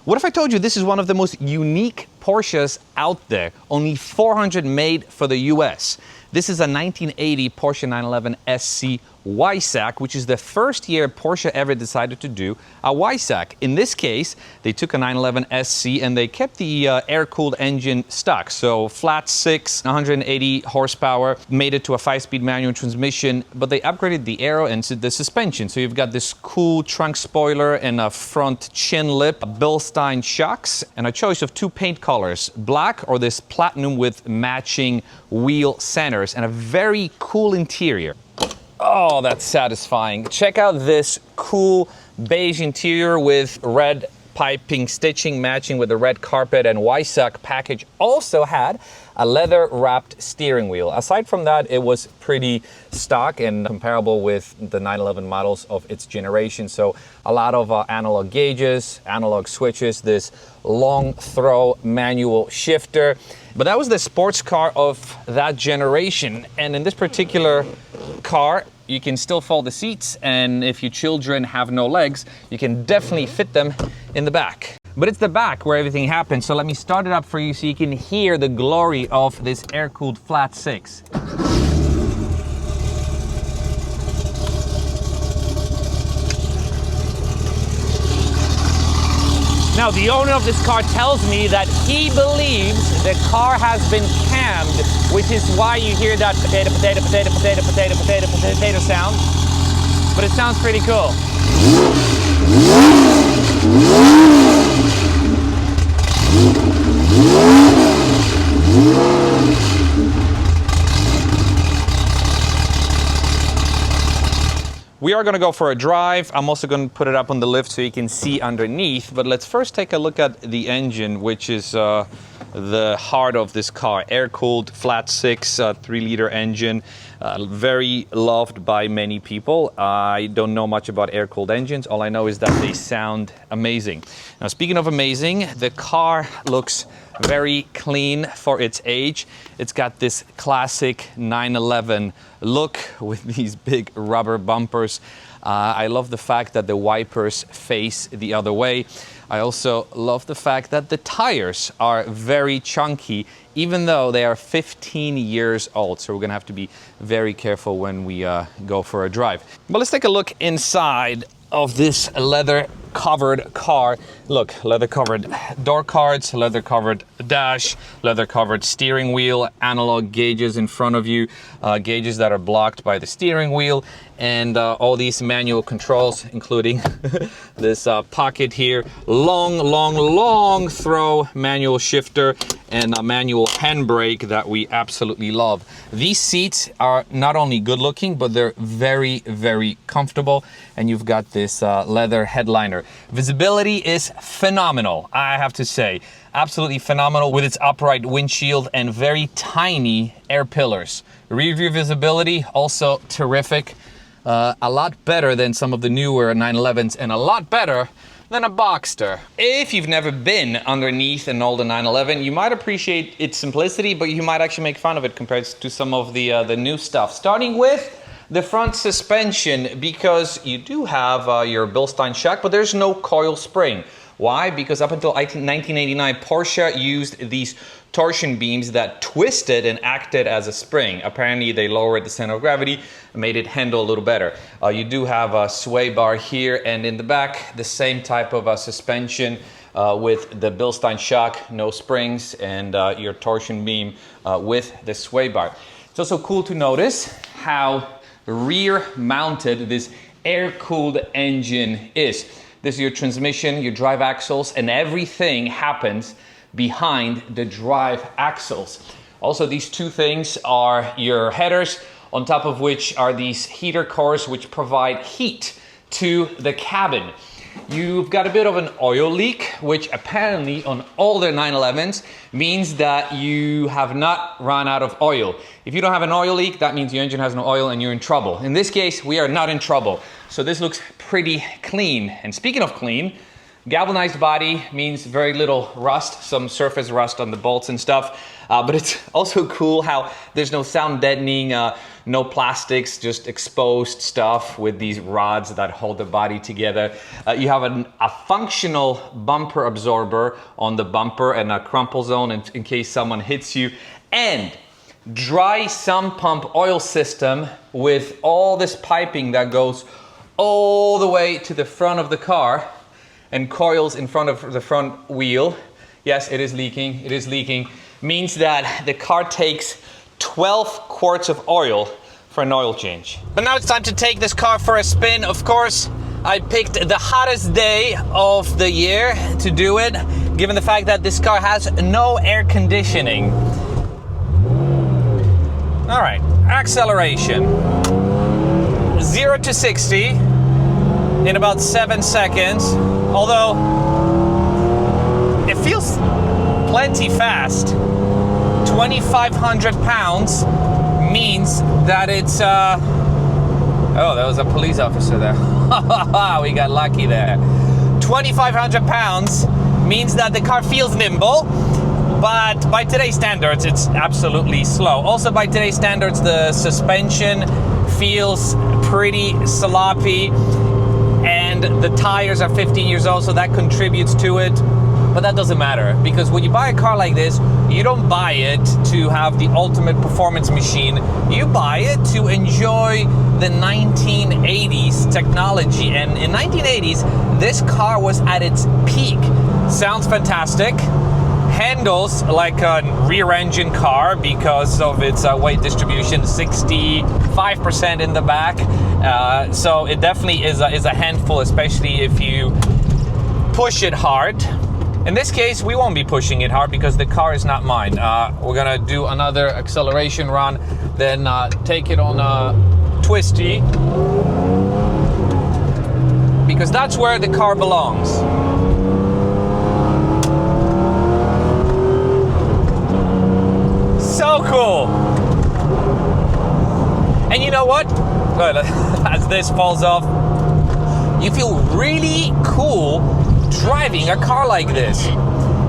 What if I told you this is one of the most unique Porsches out there? Only 400 made for the US. This is a 1980 Porsche 911 SC Weissach, which is the first year Porsche ever decided to do a Weissach. In this case, they took a 911 SC and they kept the air-cooled engine stock. So flat six, 180 horsepower, made it to a 5-speed manual transmission, but they upgraded the aero and the suspension. So you've got this cool trunk spoiler and a front chin lip, Bilstein shocks, and a choice of two paint colors, black or this platinum with matching wheel centers, and a very cool interior. Oh, that's satisfying. Check out this cool beige interior with red piping stitching matching with the red carpet, and Weissach package also had a leather wrapped steering wheel. Aside from that, it was pretty stock and comparable with the 911 models of its generation. So a lot of analog gauges, analog switches, this long throw manual shifter. But that was the sports car of that generation. And in this particular car, you can still fold the seats, and if your children have no legs, you can definitely fit them in the back. But it's the back where everything happens, so let me start it up for you so you can hear the glory of this air-cooled flat six. Now, the owner of this car tells me that he believes the car has been cammed, which is why you hear that potato, potato, potato, potato, potato, potato, potato sound. But it sounds pretty cool. We are going to go for a drive. I'm also going to put it up on the lift so you can see underneath. But let's first take a look at the engine, which is the heart of this car. Air-cooled, flat six, 3-liter engine. Very loved by many people. I don't know much about air-cooled engines. All I know is that they sound amazing. Now, speaking of amazing, the car looks very clean for its age. It's got this classic 911 look with these big rubber bumpers. I love the fact that the wipers face the other way. I also love the fact that the tires are very chunky, even though they are 15 years old. So we're gonna have to be very careful when we go for a drive. But let's take a look inside of this leather-covered car. Look, leather-covered door cards, leather-covered dash, leather-covered steering wheel, analog gauges in front of you, gauges that are blocked by the steering wheel, and all these manual controls, including this pocket here, long throw manual shifter, and a manual handbrake that we absolutely love. These seats are not only good looking, but they're very comfortable, and you've got this leather headliner. Visibility is phenomenal, I have to say. Absolutely phenomenal with its upright windshield and very tiny air pillars. Rear view visibility also terrific. A lot better than some of the newer 911s and a lot better than a Boxster. If you've never been underneath an older 911, you might appreciate its simplicity, but you might actually make fun of it compared to some of the new stuff. Starting with the front suspension, because you do have your Bilstein shock, but there's no coil spring. Why? Because up until 1989, Porsche used these torsion beams that twisted and acted as a spring. Apparently, they lowered the center of gravity and made it handle a little better. You do have a sway bar here, and in the back, the same type of suspension with the Bilstein shock, no springs, and your torsion beam with the sway bar. It's also cool to notice how rear-mounted this air-cooled engine is. This is your transmission, your drive axles, and everything happens behind the drive axles. Also, these two things are your headers, on top of which are these heater cores which provide heat to the cabin. You've got a bit of an oil leak, which apparently on all their 911s means that you have not run out of oil. If you don't have an oil leak, that means your engine has no oil and you're in trouble. In this case, we are not in trouble. So this looks pretty clean. And speaking of clean, Galvanized body means very little rust, some surface rust on the bolts and stuff. But it's also cool how there's no sound deadening, no plastics, just exposed stuff with these rods that hold the body together. You have a functional bumper absorber on the bumper and a crumple zone in case someone hits you. And dry sump pump oil system with all this piping that goes all the way to the front of the car and coils in front of the front wheel. Yes, it is leaking, it is leaking. Means that the car takes 12 quarts of oil for an oil change. But now it's time to take this car for a spin. Of course, I picked the hottest day of the year to do it, given the fact that this car has no air conditioning. All right, acceleration. 0 to 60 in about 7 seconds, although it feels plenty fast. 2,500 pounds means that it's oh, there was a police officer there. We got lucky there. 2,500 pounds means that the car feels nimble, but by today's standards it's absolutely slow. Also by today's standards the suspension feels pretty sloppy, and the tires are 15 years old, so that contributes to it. But that doesn't matter, because when you buy a car like this, you don't buy it to have the ultimate performance machine. You buy it to enjoy the 1980s technology. And in 1980s, this car was at its peak. Sounds fantastic. Handles like a rear engine car because of its weight distribution, 65% in the back. So it definitely is a handful, especially if you push it hard. In this case, we won't be pushing it hard because the car is not mine. We're gonna do another acceleration run, then take it on a twisty, because that's where the car belongs. So cool. And you know what? As this falls off, you feel really cool driving a car like this.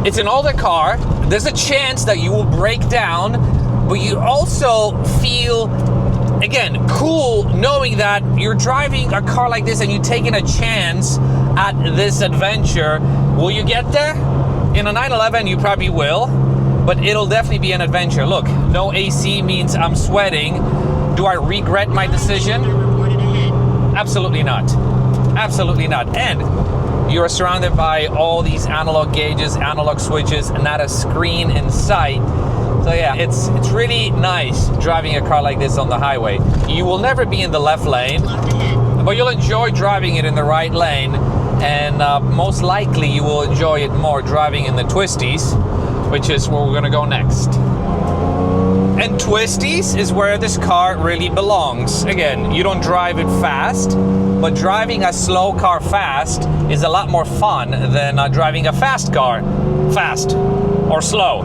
It's an older car. There's a chance that you will break down, but you also feel, again, cool knowing that you're driving a car like this and you're taking a chance at this adventure. Will you get there? In a 911, you probably will, but it'll definitely be an adventure. Look, no AC means I'm sweating. Do I regret my decision? Absolutely not. Absolutely not. And you're surrounded by all these analog gauges, analog switches, and not a screen in sight. So yeah, it's really nice driving a car like this on the highway. You will never be in the left lane, but you'll enjoy driving it in the right lane, and most likely you will enjoy it more driving in the twisties, which is where we're gonna go next. And twisties is where this car really belongs. Again, you don't drive it fast, but driving a slow car fast is a lot more fun than driving a fast car fast or slow.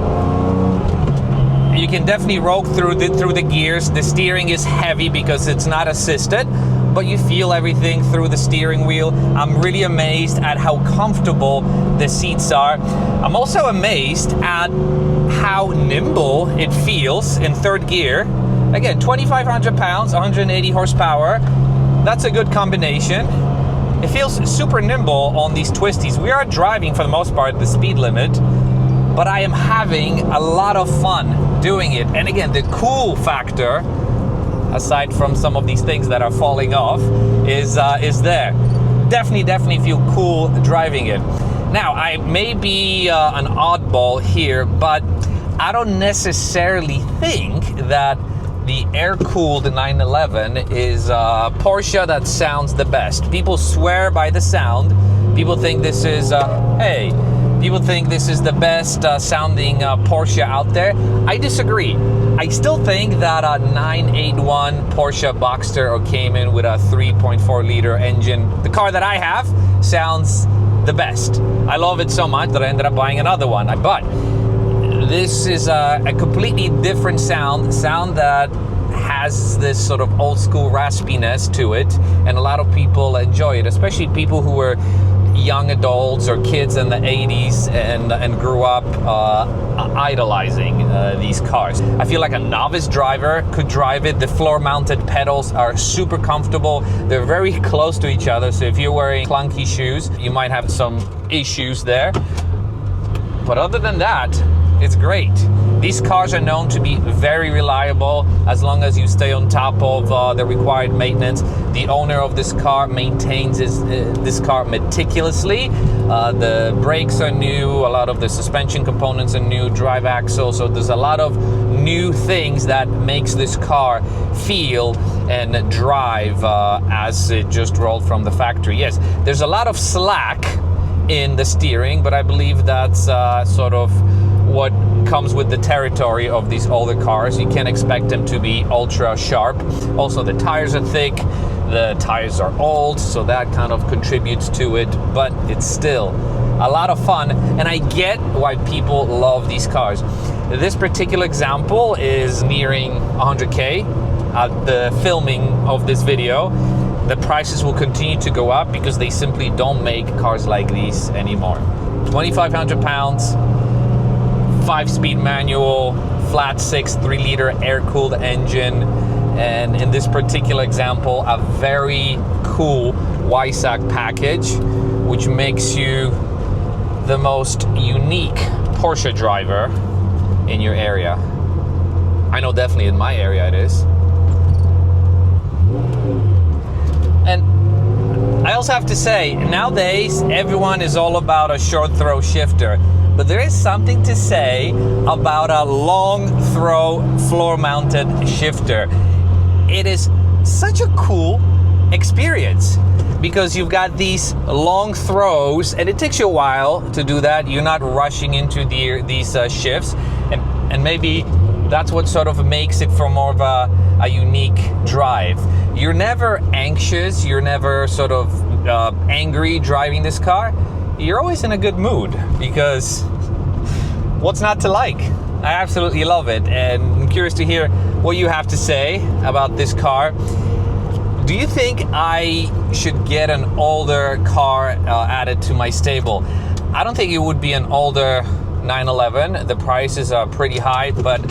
You can definitely roll through the gears. The steering is heavy because it's not assisted, but you feel everything through the steering wheel. I'm really amazed at how comfortable the seats are. I'm also amazed at how nimble it feels in third gear. Again, 2,500 pounds, 180 horsepower. That's a good combination. It feels super nimble on these twisties. We are driving, for the most part, the speed limit, but I am having a lot of fun doing it. And again, the cool factor, aside from some of these things that are falling off, is there. Definitely feel cool driving it. Now, I may be an oddball here, but I don't necessarily think that the air-cooled 911 is Porsche that sounds the best. People swear by the sound. People think this is, people think this is the best sounding Porsche out there. I disagree. I still think that a 981 Porsche Boxster or Cayman with a 3.4 liter engine, the car that I have, sounds the best. I love it so much that I ended up buying another one. But this is a completely different sound that has this sort of old school raspiness to it, and a lot of people enjoy it, especially people who are young adults or kids in the 80s and grew up idolizing these cars. I feel like a novice driver could drive it. The floor-mounted pedals are super comfortable. They're very close to each other, so if you're wearing clunky shoes, you might have some issues there. But other than that, it's great. These cars are known to be very reliable as long as you stay on top of the required maintenance. The owner of this car maintains this car meticulously. The brakes are new, a lot of the suspension components are new, drive axle, so there's a lot of new things that makes this car feel and drive as it just rolled from the factory. Yes, there's a lot of slack in the steering, but I believe that's sort of what comes with the territory of these older cars. You can't expect them to be ultra sharp. Also, the tires are thick, the tires are old, so that kind of contributes to it, but it's still a lot of fun, and I get why people love these cars. This particular example is nearing 100K at the filming of this video. The prices will continue to go up because they simply don't make cars like these anymore. 2,500 pounds, 5-speed manual, flat 6, 3-liter air-cooled engine, and in this particular example, a very cool Weissach package, which makes you the most unique Porsche driver in your area. I know definitely in my area it is. And I also have to say, nowadays everyone is all about a short throw shifter, but there is something to say about a long throw floor mounted shifter. It is such a cool experience because you've got these long throws and it takes you a while to do that. You're not rushing into these shifts, and maybe that's what sort of makes it for more of a unique drive. You're never anxious, you're never sort of angry driving this car. You're always in a good mood because what's not to like? I absolutely love it, and I'm curious to hear what you have to say about this car. Do you think I should get an older car added to my stable? I don't think it would be an older 911. The prices are pretty high, but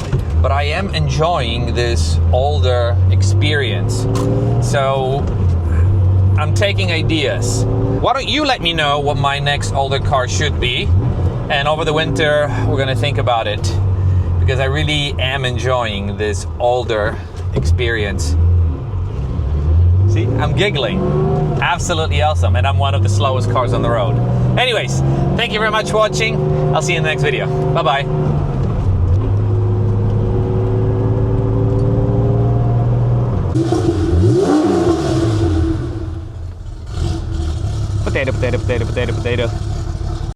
I am enjoying this older experience. So I'm taking ideas. Why don't you let me know what my next older car should be? And over the winter, we're gonna think about it because I really am enjoying this older experience. See, I'm giggling. Absolutely awesome. And I'm one of the slowest cars on the road. Anyways, thank you very much for watching. I'll see you in the next video. Bye-bye. Potato, potato, potato, potato, potato.